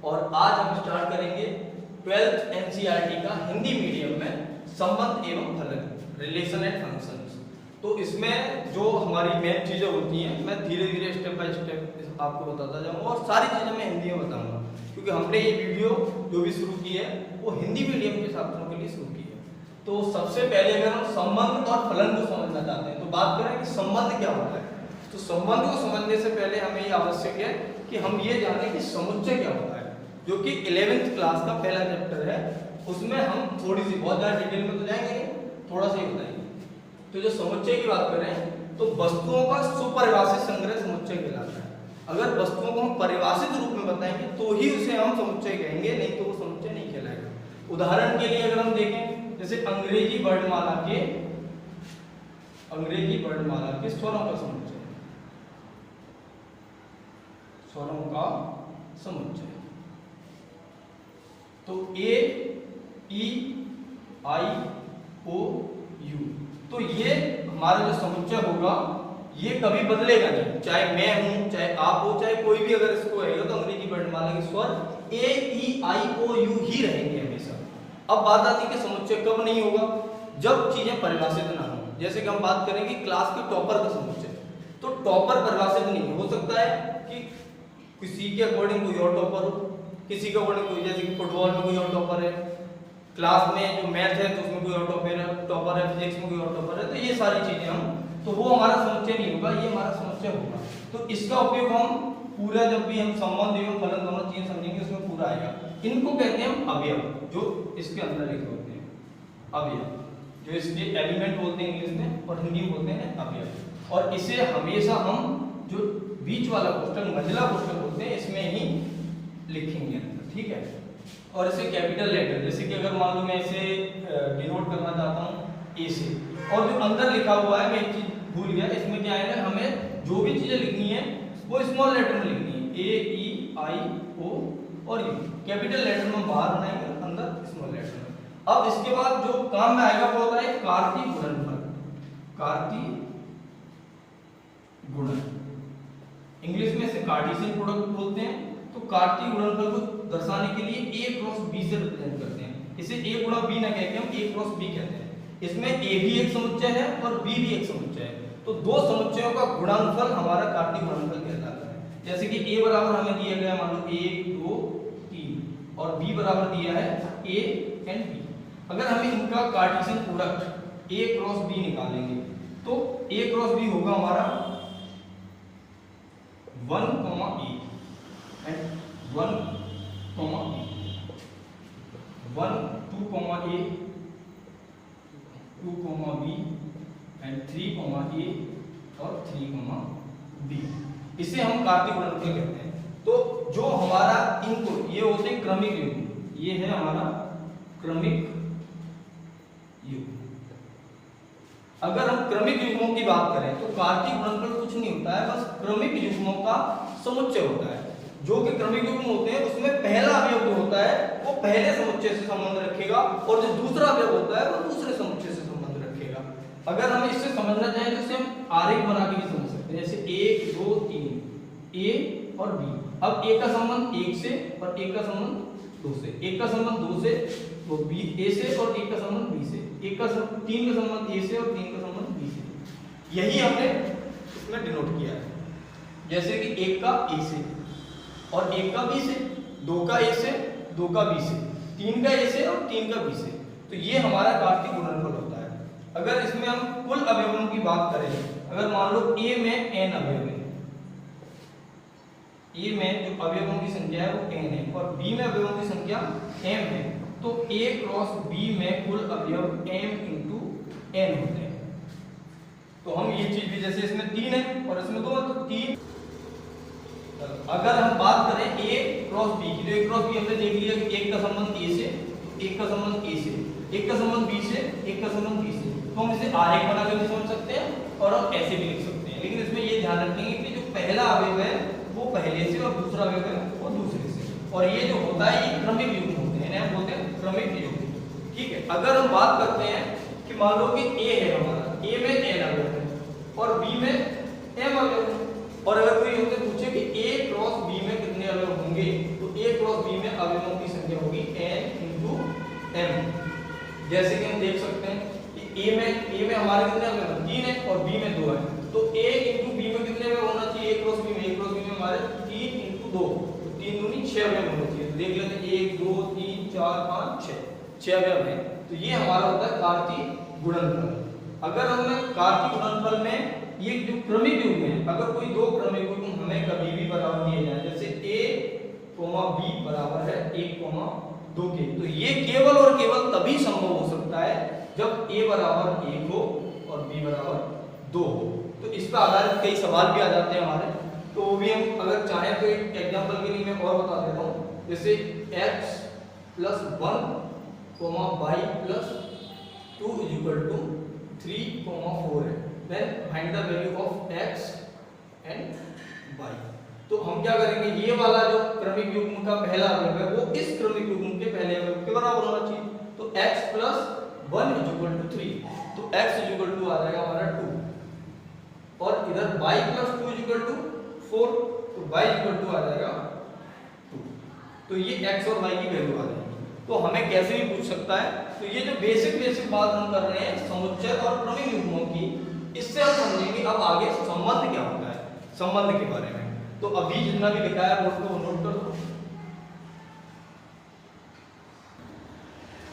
और आज हम स्टार्ट करेंगे 12th एनसीईआरटी का हिंदी मीडियम में संबंध एवं फलन, रिलेशन एंड फंक्शंस। तो इसमें जो हमारी मेन चीजें होती हैं मैं धीरे धीरे स्टेप बाय स्टेप आपको बताता जाऊंगा और सारी चीजें मैं हिंदी में बताऊंगा, क्योंकि हमने ये वीडियो जो भी शुरू की है वो हिंदी मीडियम के छात्रों के लिए शुरू की है। तो सबसे पहले अगर हम संबंध और फलन को समझना चाहते हैं तो बात करें कि संबंध क्या होता है। तो संबंध को समझने से पहले हमें ये आवश्यक है कि हम ये जानें कि समुच्चय क्या होता है, जो कि 11th क्लास का पहला चैप्टर है। उसमें हम थोड़ी सी बहुत ज्यादा डिटेल में तो जाएंगे नहीं, थोड़ा सा ही बताएंगे। तो जो समुच्चय की बात करें तो वस्तुओं का सुपरिभाषित संग्रह समुच्चय कहलाता है। अगर वस्तुओं को हम परिभाषित रूप में बताएंगे तो ही उसे हम समुच्चय कहेंगे, नहीं तो वो समुच्चय नहीं कहलाएगा। उदाहरण के लिए अगर हम देखें, जैसे अंग्रेजी वर्णमाला के स्वरों का समुच्चय, स्वरों का समुच्चय तो ए, ई, आई, ओ, यू। तो ये हमारा जो समुच्चय होगा ये कभी बदलेगा नहीं, चाहे मैं हूं, चाहे आप हो, चाहे कोई भी अगर इसको रहेगा तो अंग्रेजी वर्णमाला के स्वर ए, ई, आई, ओ, यू ही रहेंगे हमेशा। अब बात आती है कि समुच्चय कब नहीं होगा, जब चीजें परिभाषित ना हो। जैसे कि हम बात करेंगे क्लास के टॉपर का समुच्चय, तो टॉपर परिभाषित नहीं हो सकता है कि किसी के अकॉर्डिंग कोई और टॉपर हो, किसी के अकॉर्डिंग कोई, जैसे कि फुटबॉल में कोई और टॉपर है, क्लास में जो मैथ है तो उसमें कोई और टॉपर है, फिजिक्स में कोई और टॉपर है। तो ये सारी चीजें हम, तो वो हमारा समुच्चय नहीं होगा, ये हमारा समुच्चय होगा। तो इसका उपयोग हम पूरा, जब भी हम संबंध एवं फलन दोनों चीजें समझेंगे उसमें पूरा आएगा। इनको कहते हैं हम अवयव, जो इसके अंदर लिखे होते हैं अवयव, जो इसके एलिमेंट बोलते हैं इंग्लिश में और हिंदी में बोलते हैं अवयव। और इसे हमेशा हम जो बीच वाला कोष्ठक, महिला कोष्ठक बोलते हैं, इसमें ही लिखेंगे, ठीक है। और इसे कैपिटल लेटर, जैसे कि अगर मान लो मैं इसे डिनोट करना चाहता हूँ ए से, और जो अंदर लिखा हुआ है मैं एक चीज भूल गया, इसमें क्या है ना, हमें जो भी चीजें लिखनी है वो स्मॉल लेटर में लिखनी है, ए, ई, आई, ओ और यू। कैपिटल लेटर में बाहर बनाएंगे, अंदर स्मॉल लेटर में। अब इसके बाद जो काम में आएगा वो होता है कार्तीय गुणनफल। कार्तीय गुणन, इंग्लिश में इसे कार्टेशियन प्रोडक्ट बोलते हैं। तो कार्तीय गुणनफल को दर्शाने के लिए a क्रॉस b से रिप्रेजेंट करते हैं। इसे a गुणा b ना कहकर हम a क्रॉस b कहते हैं। इसमें a भी एक समुच्चय है और b भी एक समुच्चय है। तो दो समुच्चयों का गुणनफल हमारा कार्तीय गुणनफल कहलाता है। जैसे कि a बराबर हमें दिया गया मान लो 1, 2, 3 और b बराबर दिया है a एंड b। अगर हमें इनका Cartesian product a cross b निकालेंगे तो a क्रॉस b होगा हमारा 1, and 1, 1, 2, a, 2, b and 3, a और 3, b। इसे हम कार्तीय गुणनफल कहते हैं। तो जो हमारा इनको, ये होते हैं क्रमिक युग्म, ये है हमारा क्रमिक युग्म। अगर हम क्रमिक युग्मों की बात करें तो कार्तीय गुणनफल कुछ नहीं होता है, बस क्रमिक युग्मों का समुच्चय होता है। जो कि क्रमिक युग्म होते हैं उसमें पहला अवयव जो होता है वो पहले समुच्चय से संबंध रखेगा और जो दूसरा अवयव होता है वो दूसरे समुच्चय से संबंध रखेगा। अगर हम इससे समझना चाहें तो इसे हम आरेख बना के भी समझ सकते हैं, जैसे 1, 2, 3 ए और बी। अब ए का संबंध 1 से और ए का संबंध 2 से, एक का संबंध 2 से तो बी ए से और एक का संबंध बी से, एक का 3 का संबंध ए से और 3 का संबंध बी से। यही हमने इसमें डिनोट किया है। जैसे कि 1 का ए से और 1 का बी से, 2 का ए से, 2 का बी से, 3 का ए से और 3 का बी से। तो ये हमारा कार्तीय गुणनफल होता है। अगर इसमें हम कुल अवयवों की बात करें, अगर मान लो ए में n अवयव है, ए में जो अवयवों की संख्या है वो n है और बी में अवयवों की संख्या m है, तो a क्रॉस b में कुल अवयव m इंटू n होते हैं। तो हम ये चीज भी, जैसे इसमें 3 है और इसमें 2 है तो 3। अगर हम बात करें a क्रॉस b की, तो a क्रॉस b हमने देख लिया कि एक का संबंध a से, एक का संबंध a से, एक का संबंध b से, एक का संबंध b से। तो हम इसे आरेख बना कर भी समझ सकते हैं और हम ऐसे भी लिख सकते हैं। लेकिन इसमें ये ध्यान रखेंगे कि जो पहला अवयव है वो पहले से और दूसरा अवयव है वो दूसरे से। और ये जो होता है ये क्रमिक युग्म होते हैं, इन्हें बोलते हैं क्रमिक युग्म, ठीक है। अगर हम बात करते हैं कि मान लो कि a है हमारा, a में n अवयव है और b में m अवयव है, और अगर कोई हमसे पूछे कि a क्रॉस b में कितने अवयव होंगे तो तो A क्रॉस B में अवयवों की संख्या होगी n इंटू m। जैसे कि हम देख सकते हैं कि A में हमारे कितने अवयव 3 है और B में 2 है, तो A इंटू B में कितने अवयव होना चाहिए? A क्रॉस B में हमारे 3 इंटू 2, तो 3 दूनी 6 अवयव होने चाहिए। तो देख लेते हैं 1 2 3 4 5 6 अवयव है। तो ये हमारा होता है कार्तीय गुणनफल। अगर हमें कार्तीय गुणनफल में ये जो क्रमिक युग्म है, अगर कोई दो क्रमिक युग्म हमें कभी भी बराबर दिए जाए, जैसे a, b बराबर है 1, 2 के, तो ये केवल और केवल तभी संभव हो सकता है जब a बराबर 1 हो और b बराबर 2 हो। तो इस पर आधारित कई सवाल भी आ जाते हैं हमारे, तो वो भी हम अगर चाहें तो एक एग्जांपल के लिए मैं और बता देता हूँ। जैसे x + 1, y + 2 = 3, 4 है। Then find the value of x and y। तो हम क्या करेंगे, ये वाला जो क्रमिक युग्म का पहला अवयव है वो इस क्रमिक युग्म के पहले अवयव के बराबर होना चाहिए। तो x + 1 = 3, तो x = आ जाएगा हमारा 2, और इधर y + 2 = 4, तो y = आ जाएगा 2। तो ये x और y की वैल्यू आ जाएगी। तो हमें कैसे भी पूछ सकता है। तो ये जो बेसिक बात हम कर रहे हैं समुच्चय और क्रमिक युग्मों की, इससे हम समझेंगे अब आगे संबंध क्या होता है, संबंध के बारे में। तो अभी जितना भी लिखा है बोर्ड को नोट कर दो।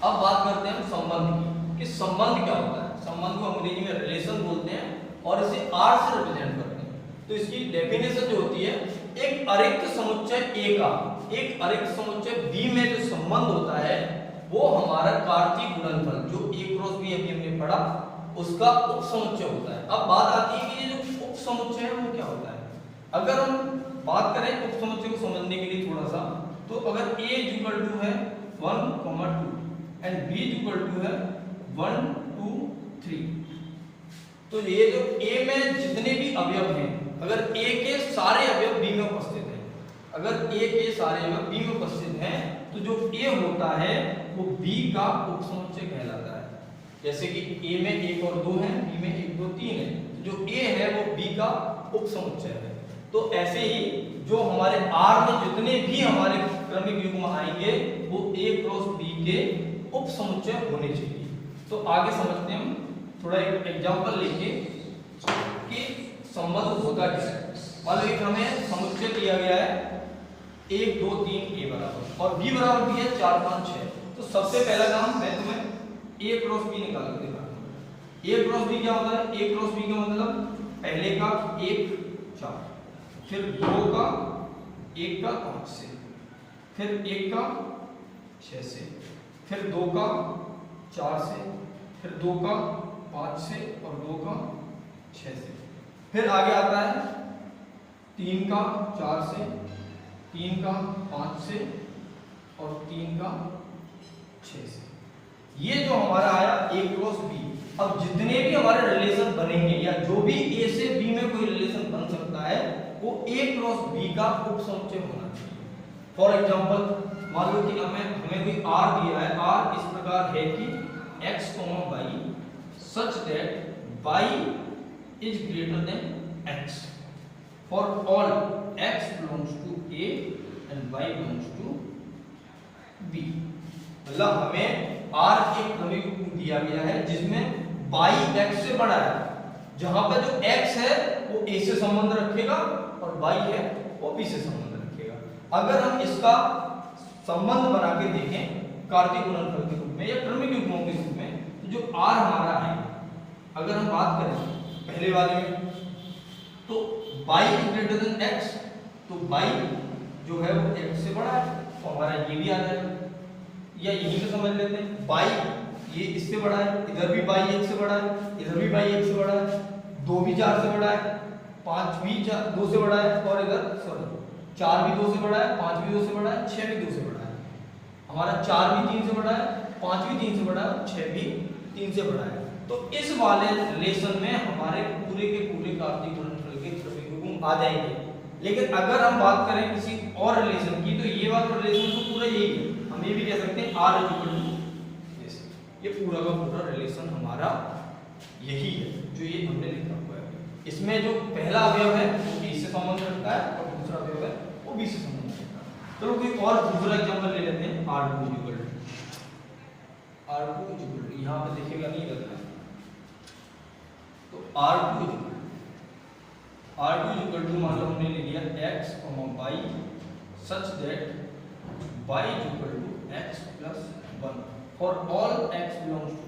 अब बात करते हैं हम संबंध की, कि संबंध क्या होता है। संबंध को अंग्रेजी में रिलेशन बोलते हैं और इसे आर से रिप्रेजेंट करते हैं। तो इसकी डेफिनेशन जो होती है, एक अरिक्त समुच्चय ए का एक अरिक्त समुच्चय बी में जो संबंध होता है वो हमारा कार्तीय गुणनफल, जो a क्रॉस b अभी हमने पढ़ा, उसका उपसमुच्चय होता है। अब बात आती है कि ये जो उपसमुच्चय है वो क्या होता है। अगर हम बात करें उपसमुच्चय को समझने के लिए थोड़ा सा, तो अगर a = है 1, 2 एंड b = है 1, 2, 3, तो ये जो a में जितने भी अवयव हैं, अगर a के सारे अवयव b में उपस्थित हैं, अगर a के सारे अवयव b में उपस्थित हैं, तो जो a होता है वो b का उपसमुच्चय कहलाता है। जैसे कि a में 1 और 2 है, b में 1, 2, 3 है, तो जो a है वो b का उपसमुच्चय है। तो ऐसे ही जो हमारे R में जितने भी हमारे क्रमिक युग्म आएंगे वो a क्रॉस b के उपसमुच्चय होने चाहिए। तो आगे समझते हैं हम थोड़ा एक एग्जांपल लेके कि संबंध होता क्या है। मान लो एक हमें समुच्चय दिया गया है 1, 2, 3 a बराबर और b बराबर दिया है 4, 5, 6। तो सबसे पहला काम मैं तुम्हें a क्रॉस b निकाल के दिखाऊंगा। a क्रॉस b क्या होता है? a क्रॉस b का मतलब पहले का 1, 4, फिर 2 का 1 का 5 से, फिर 1 का 6 से, फिर 2 का 4 से, फिर 2 का 5 से और 2 का 6 से, फिर आगे आता है 3 का 4 से, 3 का 5 से और 3 का 6 से। ये जो हमारा आया a क्रॉस b। अब जितने भी हमारे रिलेशन बनेंगे या जो भी a से b में कोई रिलेशन बन सकता है वो a क्रॉस b का उपसमुच्चय होना चाहिए। फॉर एग्जांपल मान लो कि हमें कोई r दिया है। r इस प्रकार है कि x, y such that y is greater than x for all x belongs to a and y belongs to b। मतलब हमें r एक क्रमिक युग्म दिया गया है जिसमें y x से बड़ा है, जहां पर जो x है वो a से संबंध रखेगा और y है वो b से संबंध रखेगा। अगर हम इसका संबंध बना के देखें कार्तीय गुणनफल के रूप में या क्रमिक युग्मों के रूप में, तो जो r हमारा है, अगर हम बात करें पहले वाले में, तो y is greater than x, तो y जो है वो x से बड़ा है, तो हमारा ये भी आ जाएगा। या यही तो समझ लेते हैं y ये इससे बड़ा है, इधर भी y 1 से बड़ा है, इधर भी y 1 से बड़ा है, 2 भी 4 से बड़ा है, 5 भी 2 से बड़ा है और इधर 4 भी 2 से बड़ा है, 5 भी 2 से बड़ा है, 6 भी 2 से बड़ा है। हमारा 4 भी 3 से बड़ा है, 5 भी 3 से बड़ा है, 6 भी 3 से बड़ा है। तो इस वाले रिलेशन में हमारे पूरे के पूरे कार्तीय गुणनफल के क्रमिक युग्म आ जाएंगे। लेकिन अगर हम बात करें किसी और रिलेशन की, तो ये वाला रिलेशन तो पूरा यही है। हम ये भी कह सकते हैं r इक्वल टू दिस। ये पूरा का पूरा रिलेशन हमारा यही है जो ये हमने लिखा हुआ है। इसमें जो पहला अवयव है वो b से संबंध रखता है और दूसरा अवयव है वो b से संबंध रखता है। चलो कोई और दूसरा एग्जांपल ले लेते हैं। R2 यहाँ पे देखिएगा नहीं रखना। तो R2 मान लो हमने ले लिया x, y such that y is equal to x plus 1 for all x belongs to